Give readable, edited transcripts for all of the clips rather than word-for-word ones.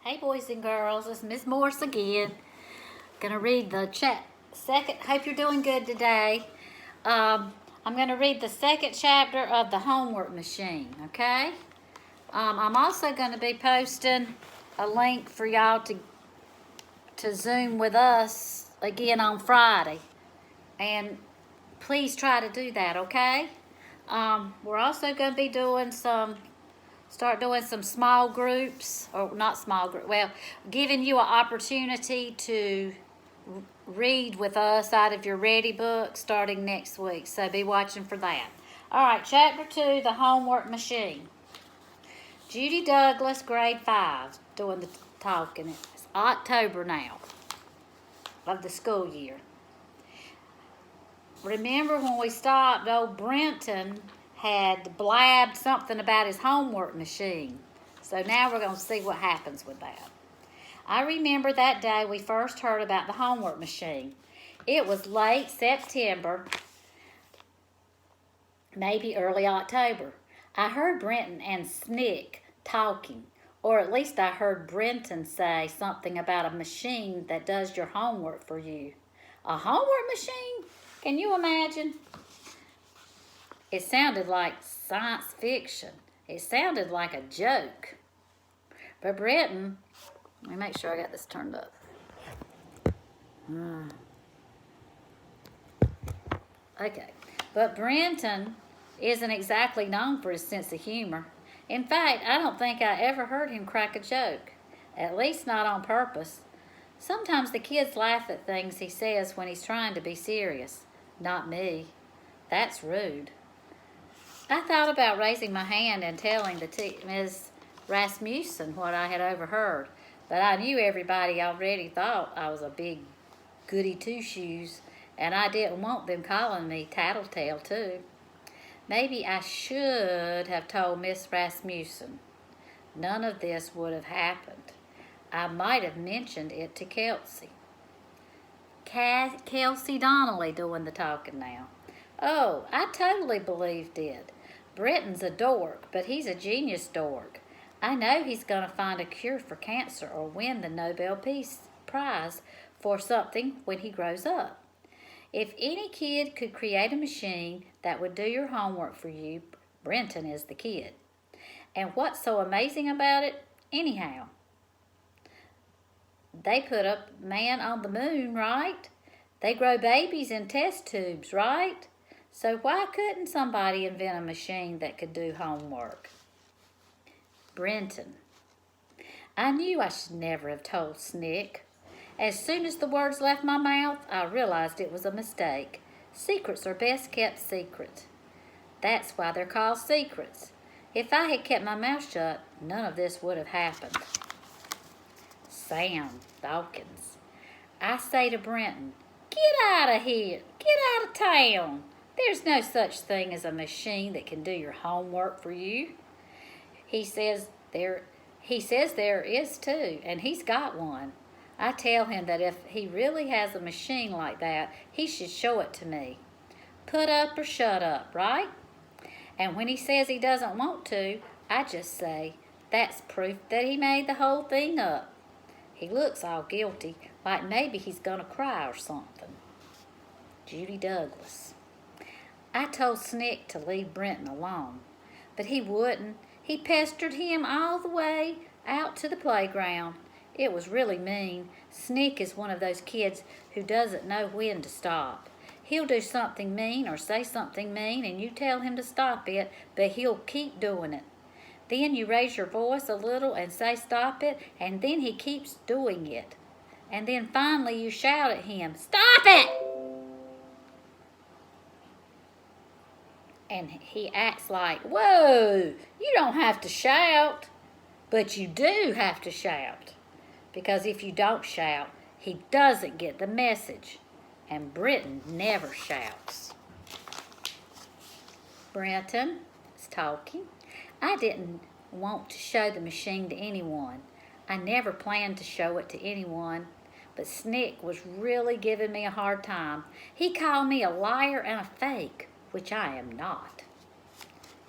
Hey boys and girls, it's Miss Morris again. Gonna read the second, hope you're doing good today. I'm gonna read the second chapter of the homework machine, okay? I'm also gonna be posting a link for y'all to Zoom with us again on Friday. And please try to do that, okay? We're also gonna be doing start doing some small groups, or not small group, well, giving you an opportunity to read with us out of your Ready book starting next week, so be watching for that. All right, Chapter 2, The Homework Machine. Judy Douglas, grade 5, doing the talking. It's October now of the school year. Remember when we stopped, old Brenton had blabbed something about his homework machine. So now we're going to see what happens with that. I remember that day we first heard about the homework machine. It was late September, maybe early October. I heard Brenton and Snick talking, or at least I heard Brenton say something about a machine that does your homework for you. A homework machine? Can you imagine? It sounded like science fiction. It sounded like a joke. But Brenton, let me make sure I got this turned up. Okay. But Brenton isn't exactly known for his sense of humor. In fact, I don't think I ever heard him crack a joke. At least not on purpose. Sometimes the kids laugh at things he says when he's trying to be serious. Not me. That's rude. I thought about raising my hand and telling Ms. Rasmussen what I had overheard, but I knew everybody already thought I was a big goody two-shoes, and I didn't want them calling me Tattletale, too. Maybe I should have told Miss Rasmussen. None of this would have happened. I might have mentioned it to Kelsey. Kelsey Donnelly doing the talking now. Oh, I totally believed it. Brenton's a dork, but he's a genius dork. I know he's going to find a cure for cancer or win the Nobel Peace Prize for something when he grows up. If any kid could create a machine that would do your homework for you, Brenton is the kid. And what's so amazing about it? Anyhow, they put a man on the moon, right? They grow babies in test tubes, right? So why couldn't somebody invent a machine that could do homework? Brenton. I knew I should never have told Snick. As soon as the words left my mouth, I realized it was a mistake. Secrets are best kept secret. That's why they're called secrets. If I had kept my mouth shut, none of this would have happened. Sam Dawkins. I say to Brenton, get out of here. Get out of town. There's no such thing as a machine that can do your homework for you. He says there is too, and he's got one. I tell him that if he really has a machine like that, he should show it to me. Put up or shut up, right? And when he says he doesn't want to, I just say, that's proof that he made the whole thing up. He looks all guilty, like maybe he's gonna cry or something. Judy Douglas. I told Snick to leave Brenton alone, but he wouldn't. He pestered him all the way out to the playground. It was really mean. Snick is one of those kids who doesn't know when to stop. He'll do something mean or say something mean, and you tell him to stop it, but he'll keep doing it. Then you raise your voice a little and say stop it, and then he keeps doing it. And then finally you shout at him, stop it! And he acts like, whoa, you don't have to shout. But you do have to shout. Because if you don't shout, he doesn't get the message. And Brenton never shouts. Brenton is talking. I didn't want to show the machine to anyone. I never planned to show it to anyone. But Snick was really giving me a hard time. He called me a liar and a fake, which I am not.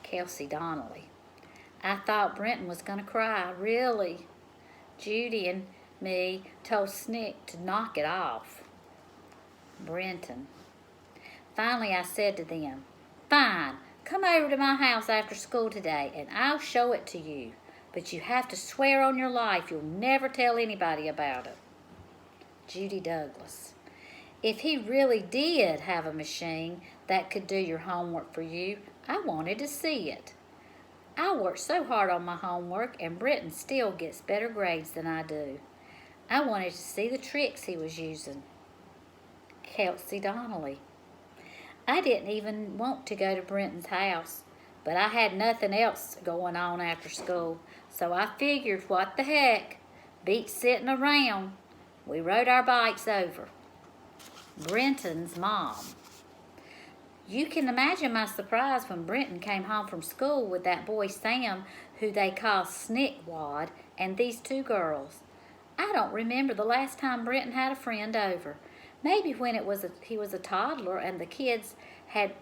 Kelsey Donnelly. I thought Brenton was going to cry, really. Judy and me told Snick to knock it off. Brenton. Finally, I said to them, "Fine, come over to my house after school today and I'll show it to you. But you have to swear on your life you'll never tell anybody about it." Judy Douglas. If he really did have a machine that could do your homework for you, I wanted to see it. I worked so hard on my homework and Brenton still gets better grades than I do. I wanted to see the tricks he was using. Kelsey Donnelly. I didn't even want to go to Brenton's house, but I had nothing else going on after school, so I figured what the heck, beat sitting around. We rode our bikes over. Brenton's mom. You can imagine my surprise when Brenton came home from school with that boy Sam, who they call Snickwad, and these two girls. I don't remember the last time Brenton had a friend over. Maybe when he was a toddler and the kids had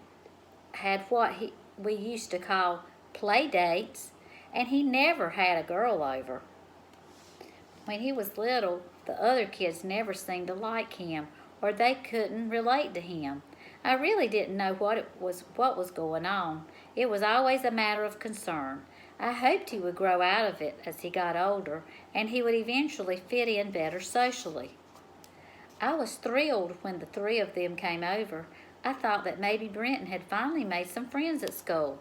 what we used to call play dates, and he never had a girl over. When he was little, the other kids never seemed to like him, or they couldn't relate to him. I really didn't know what was going on. It was always a matter of concern. I hoped he would grow out of it as he got older, and he would eventually fit in better socially. I was thrilled when the three of them came over. I thought that maybe Brenton had finally made some friends at school.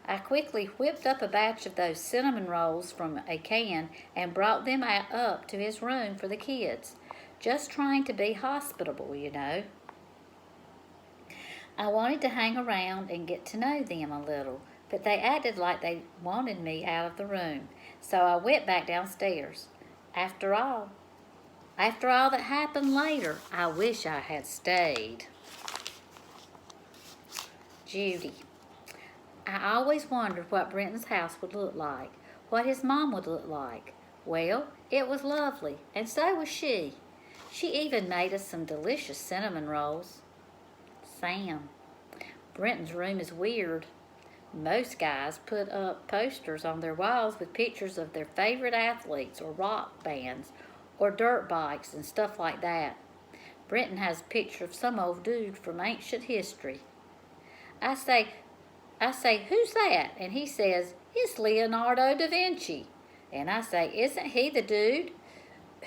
I quickly whipped up a batch of those cinnamon rolls from a can and brought them up to his room for the kids. Just trying to be hospitable, you know. I wanted to hang around and get to know them a little, but they acted like they wanted me out of the room, so I went back downstairs. After all that happened later, I wish I had stayed. Judy. I always wondered what Brenton's house would look like, what his mom would look like. Well, it was lovely, and so was she. She even made us some delicious cinnamon rolls. Sam. Brenton's room is weird. Most guys put up posters on their walls with pictures of their favorite athletes or rock bands or dirt bikes and stuff like that. Brenton has a picture of some old dude from ancient history. I say, "Who's that?" And he says, "It's Leonardo da Vinci." And I say, "Isn't he the dude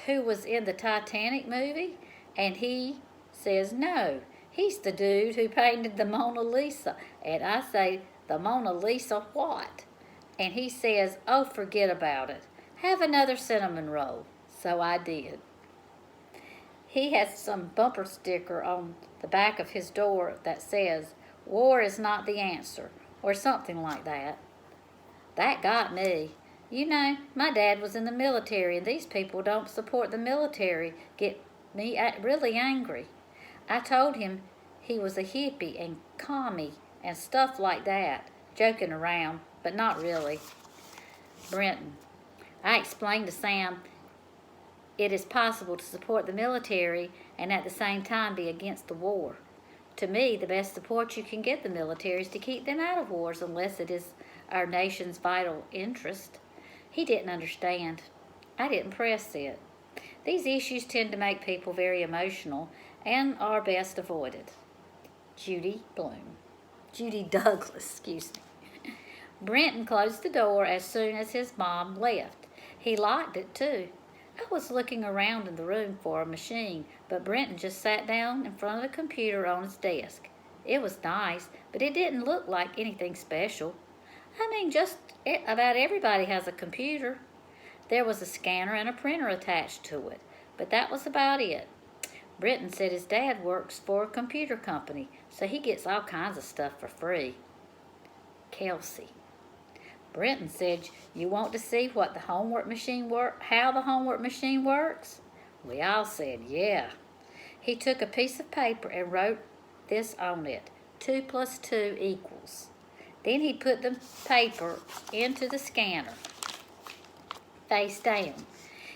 who was in the Titanic movie?" And he says, "No, he's the dude who painted the Mona Lisa." And I say, "The Mona Lisa what?" And he says, "Oh, forget about it. Have another cinnamon roll." So I did. He has some bumper sticker on the back of his door that says, "War is not the answer," or something like that. That got me. You know, my dad was in the military, and these people don't support the military get me really angry. I told him he was a hippie and commie and stuff like that, joking around, but not really. Brenton. I explained to Sam it is possible to support the military and at the same time be against the war. To me, the best support you can get the military is to keep them out of wars unless it is our nation's vital interest. He didn't understand. I didn't press it. These issues tend to make people very emotional and are best avoided. Judy Douglas, excuse me. Brenton closed the door as soon as his mom left. He locked it too. I was looking around in the room for a machine, but Brenton just sat down in front of the computer on his desk. It was nice, but it didn't look like anything special. I mean, just about everybody has a computer. There was a scanner and a printer attached to it, but that was about it. Brenton said his dad works for a computer company, so he gets all kinds of stuff for free. Kelsey. Brenton said, "You want to see what the homework machine how the homework machine works?" We all said, "Yeah." He took a piece of paper and wrote this on it: 2 + 2 =. Then he put the paper into the scanner, face down.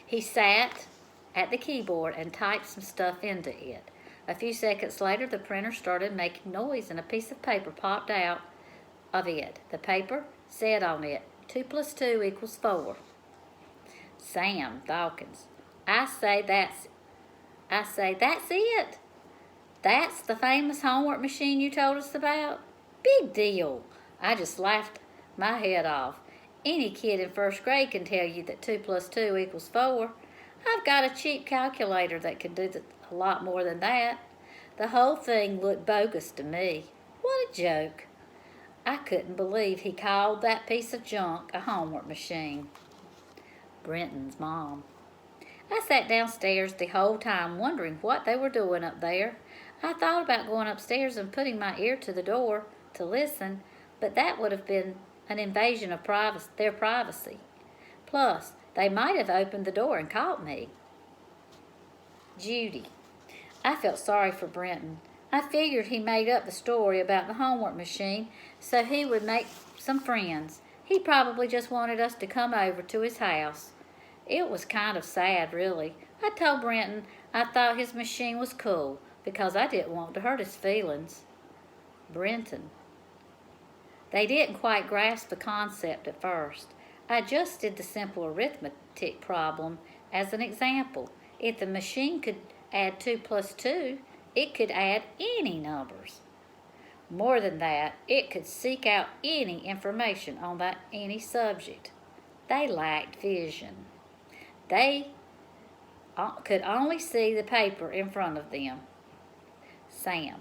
He sat at the keyboard and typed some stuff into it. A few seconds later, the printer started making noise and a piece of paper popped out of it. The paper said on it, 2 + 2 = 4. Sam Dawkins. I say that's it? That's the famous homework machine you told us about? Big deal. I just laughed my head off. Any kid in first grade can tell you that 2 plus 2 equals 4. I've got a cheap calculator that can do a lot more than that. The whole thing looked bogus to me. What a joke. I couldn't believe he called that piece of junk a homework machine. Brenton's mom. I sat downstairs the whole time wondering what they were doing up there. I thought about going upstairs and putting my ear to the door to listen, but that would have been an invasion of their privacy. Plus, they might have opened the door and caught me. Judy. I felt sorry for Brenton. I figured he made up the story about the homework machine so he would make some friends. He probably just wanted us to come over to his house. It was kind of sad, really. I told Brenton I thought his machine was cool because I didn't want to hurt his feelings. Brenton. They didn't quite grasp the concept at first. I just did the simple arithmetic problem as an example. If the machine could add 2 plus 2, it could add any numbers. More than that, it could seek out any information on any subject. They lacked vision. They could only see the paper in front of them. Sam.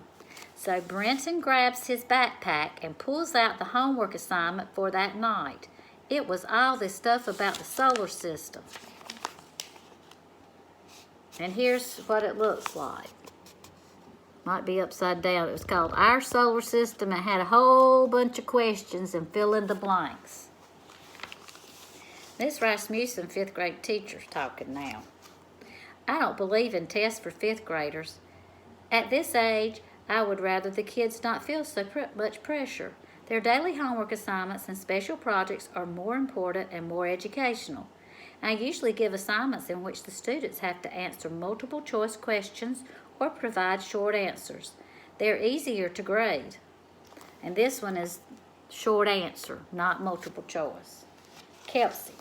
So Brenton grabs his backpack and pulls out the homework assignment for that night. It was all this stuff about the solar system. And here's what it looks like. Might be upside down. It was called Our Solar System. It had a whole bunch of questions and fill in the blanks. Miss Rasmussen, 5th grade teacher, talking now. I don't believe in tests for 5th graders. At this age, I would rather the kids not feel so much pressure. Their daily homework assignments and special projects are more important and more educational. I usually give assignments in which the students have to answer multiple choice questions or provide short answers. They're easier to grade. And this one is short answer, not multiple choice. Kelsey.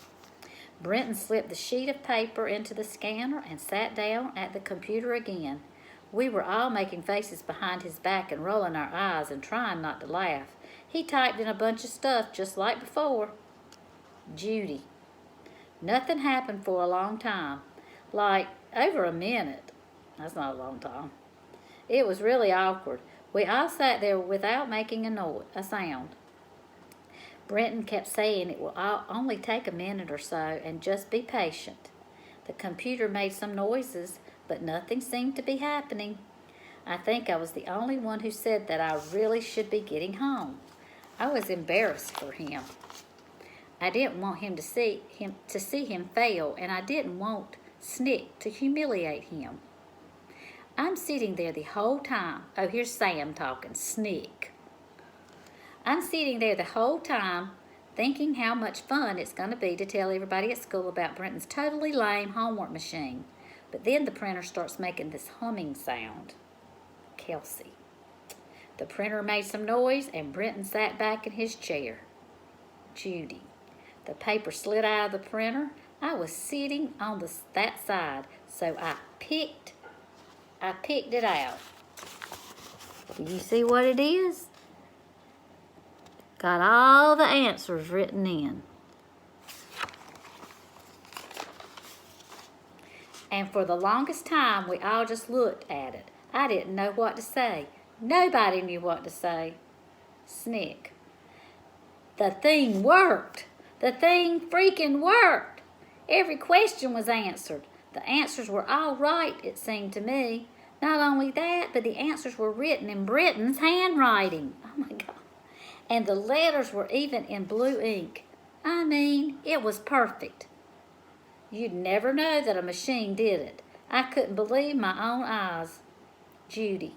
Brenton slipped the sheet of paper into the scanner and sat down at the computer again. We were all making faces behind his back and rolling our eyes and trying not to laugh. He typed in a bunch of stuff just like before. Judy. Nothing happened for a long time, like over a minute. That's not a long time. It was really awkward. We all sat there without making a sound. Brenton kept saying it will only take a minute or so and just be patient. The computer made some noises, but nothing seemed to be happening. I think I was the only one who said that I really should be getting home. I was embarrassed for him. I didn't want him to see him fail, and I didn't want Snick to humiliate him. I'm sitting there the whole time. Oh, here's Sam talking. Snick. I'm sitting there the whole time thinking how much fun it's going to be to tell everybody at school about Brenton's totally lame homework machine. But then the printer starts making this humming sound. Kelsey. The printer made some noise and Brenton sat back in his chair. Judy. The paper slid out of the printer. I was sitting on that side, so I picked it out. Do you see what it is? Got all the answers written in. And for the longest time, we all just looked at it. I didn't know what to say. Nobody knew what to say. Snick. The thing worked. The thing freaking worked. Every question was answered. The answers were all right, it seemed to me. Not only that, but the answers were written in Brenton's handwriting. Oh my God. And the letters were even in blue ink. I mean, it was perfect. You'd never know that a machine did it. I couldn't believe my own eyes. Judy.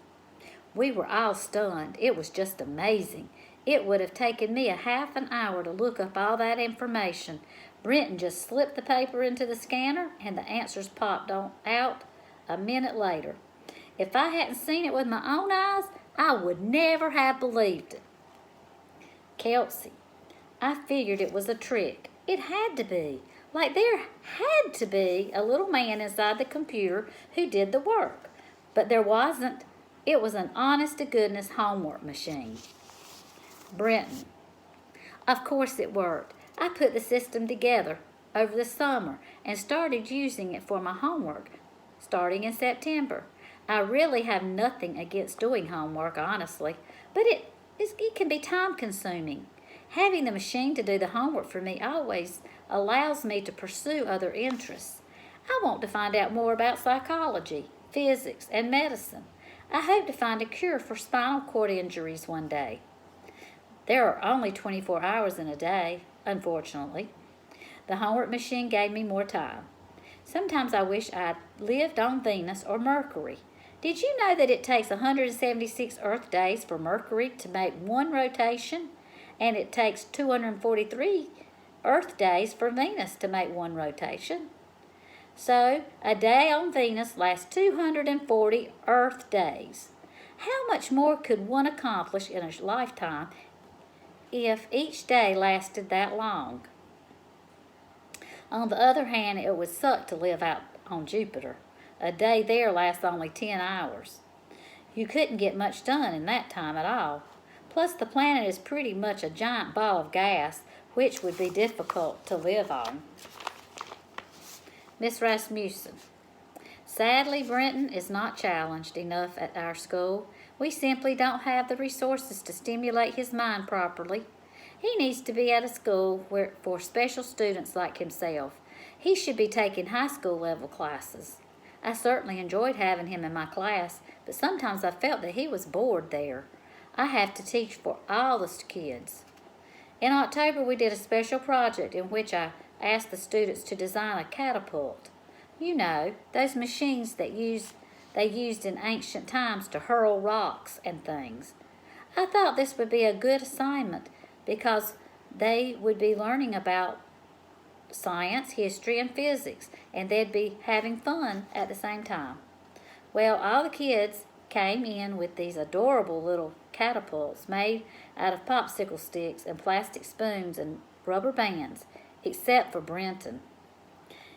We were all stunned. It was just amazing. It would have taken me a half an hour to look up all that information. Brenton just slipped the paper into the scanner and the answers popped out a minute later. If I hadn't seen it with my own eyes, I would never have believed it. Kelsey. I figured it was a trick. It had to be. Like there had to be a little man inside the computer who did the work. But there wasn't. It was an honest-to-goodness homework machine. Brenton. Of course it worked. I put the system together over the summer and started using it for my homework starting in September. I really have nothing against doing homework, honestly, but it can be time-consuming. Having the machine to do the homework for me always allows me to pursue other interests. I want to find out more about psychology, physics, and medicine. I hope to find a cure for spinal cord injuries one day. There are only 24 hours in a day, unfortunately. The homework machine gave me more time. Sometimes I wish I'd lived on Venus or Mercury. Did you know that it takes 176 Earth days for Mercury to make one rotation, and it takes 243 Earth days for Venus to make one rotation? So, a day on Venus lasts 240 Earth days. How much more could one accomplish in a lifetime if each day lasted that long? On the other hand, it would suck to live out on Jupiter. A day there lasts only 10 hours. You couldn't get much done in that time at all. Plus, the planet is pretty much a giant ball of gas, which would be difficult to live on. Miss Rasmussen. Sadly, Brenton is not challenged enough at our school. We simply don't have the resources to stimulate his mind properly. He needs to be at a school for special students like himself. He should be taking high school level classes. I certainly enjoyed having him in my class, but sometimes I felt that he was bored there. I have to teach for all the kids. In October, we did a special project in which I asked the students to design a catapult. You know, those machines that they used in ancient times to hurl rocks and things. I thought this would be a good assignment because they would be learning about science, history, and physics, and they'd be having fun at the same time. Well, all the kids came in with these adorable little catapults made out of popsicle sticks and plastic spoons and rubber bands, except for Brenton.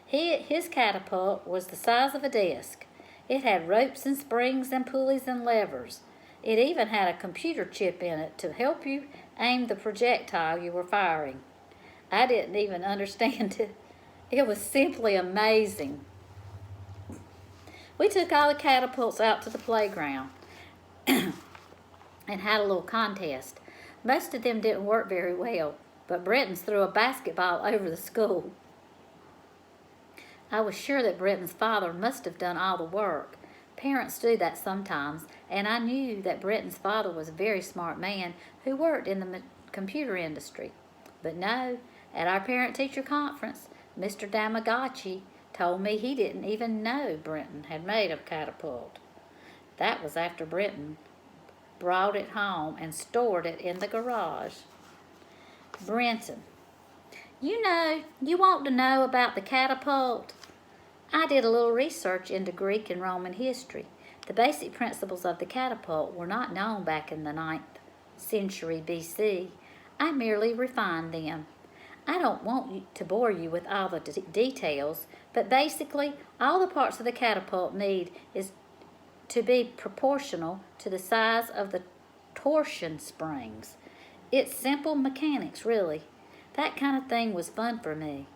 His catapult was the size of a desk. It had ropes and springs and pulleys and levers. It even had a computer chip in it to help you aim the projectile you were firing. I didn't even understand it. It was simply amazing. We took all the catapults out to the playground and had a little contest. Most of them didn't work very well, but Brenton's threw a basketball over the school. I was sure that Brenton's father must have done all the work. Parents do that sometimes, and I knew that Brenton's father was a very smart man who worked in the computer industry. But no, at our parent-teacher conference, Mr. Damagachi told me he didn't even know Brenton had made a catapult. That was after Brenton brought it home and stored it in the garage. Brenton. You know, you want to know about the catapult? I did a little research into Greek and Roman history. The basic principles of the catapult were not known back in the 9th century BC. I merely refined them. I don't want to bore you with all the details, but basically, all the parts of the catapult need is to be proportional to the size of the torsion springs. It's simple mechanics, really. That kind of thing was fun for me.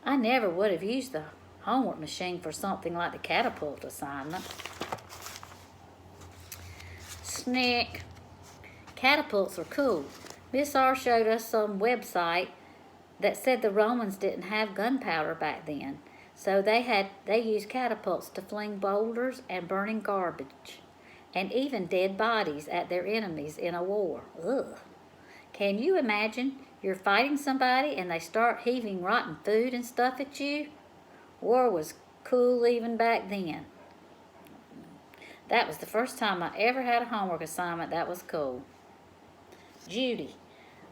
I never would have used the homework machine for something like the catapult assignment. Snick. Catapults are cool. Miss R showed us some website that said the Romans didn't have gunpowder back then, so they used catapults to fling boulders and burning garbage, and even dead bodies at their enemies in a war. Ugh. Can you imagine? You're fighting somebody and they start heaving rotten food and stuff at you? War was cool even back then. That was the first time I ever had a homework assignment that was cool. Judy.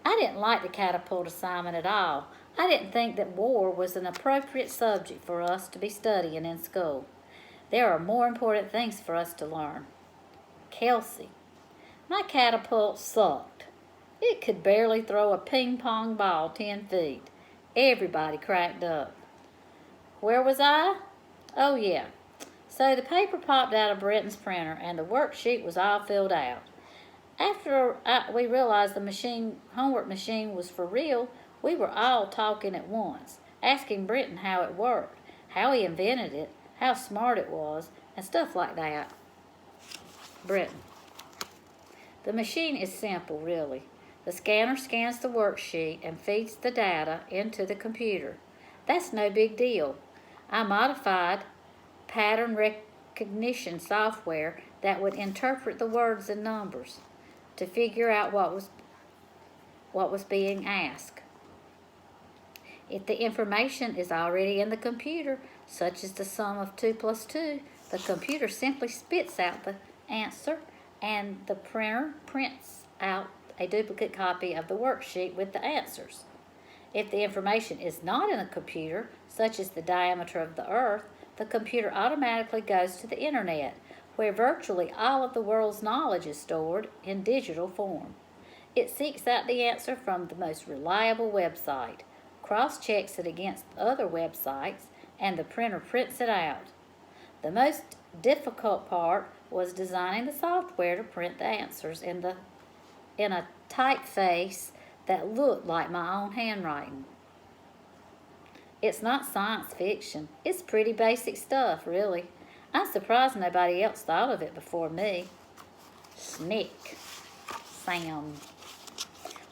I didn't like the catapult assignment at all. I didn't think that war was an appropriate subject for us to be studying in school. There are more important things for us to learn. Kelsey. My catapult sucked. It could barely throw a ping pong ball 10 feet. Everybody cracked up. Where was I? Oh, yeah. So the paper popped out of Brenton's printer and the worksheet was all filled out. After we realized the homework machine was for real, we were all talking at once, asking Brenton how it worked, how he invented it, how smart it was, and stuff like that. Brenton: the machine is simple, really. The scanner scans the worksheet and feeds the data into the computer. That's no big deal. I modified pattern recognition software that would interpret the words and numbers to figure out what was being asked. If the information is already in the computer, such as the sum of 2 plus 2, the computer simply spits out the answer and the printer prints out a duplicate copy of the worksheet with the answers. If the information is not in a computer, such as the diameter of the Earth, the computer automatically goes to the internet, where virtually all of the world's knowledge is stored in digital form. It seeks out the answer from the most reliable website, cross-checks it against other websites, and the printer prints it out. The most difficult part was designing the software to print the answers in a typeface that looked like my own handwriting. It's not science fiction. It's pretty basic stuff, really. I'm surprised nobody else thought of it before me. Snick. Sam.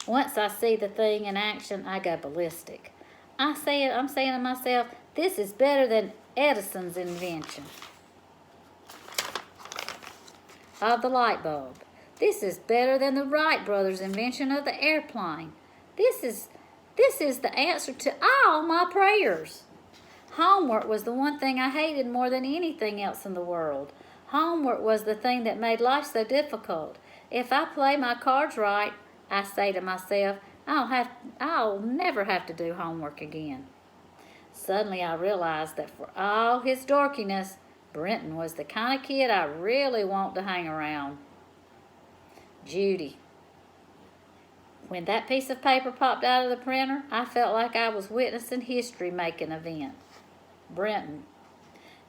Once I see the thing in action, I go ballistic. I'm saying to myself, this is better than Edison's invention of the light bulb. This is better than the Wright brothers' invention of the airplane. This is the answer to all my prayers. Homework was the one thing I hated more than anything else in the world. Homework was the thing that made life so difficult. If I play my cards right, I say to myself, I'll never have to do homework again. Suddenly I realized that for all his dorkiness, Brenton was the kind of kid I really want to hang around. Judy. When that piece of paper popped out of the printer, I felt like I was witnessing history make an event. Brenton.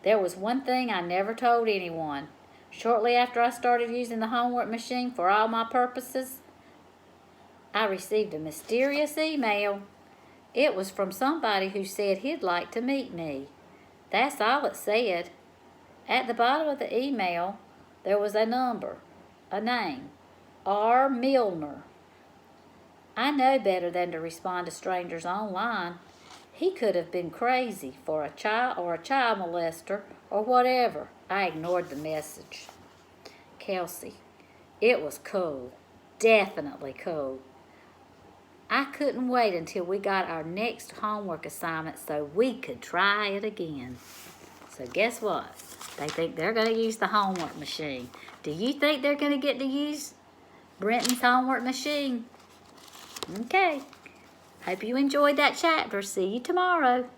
There was one thing I never told anyone. Shortly after I started using the homework machine for all my purposes, I received a mysterious email. It was from somebody who said he'd like to meet me. That's all it said. At the bottom of the email, there was a number, a name, R. Milner. I know better than to respond to strangers online. He could have been crazy for a child or a child molester or whatever. I ignored the message. Kelsey. It was cool. Definitely cool. I couldn't wait until we got our next homework assignment so we could try it again. So guess what? They think they're going to use the homework machine. Do you think they're going to get to use Brenton's homework machine? Okay. Hope you enjoyed that chapter. See you tomorrow.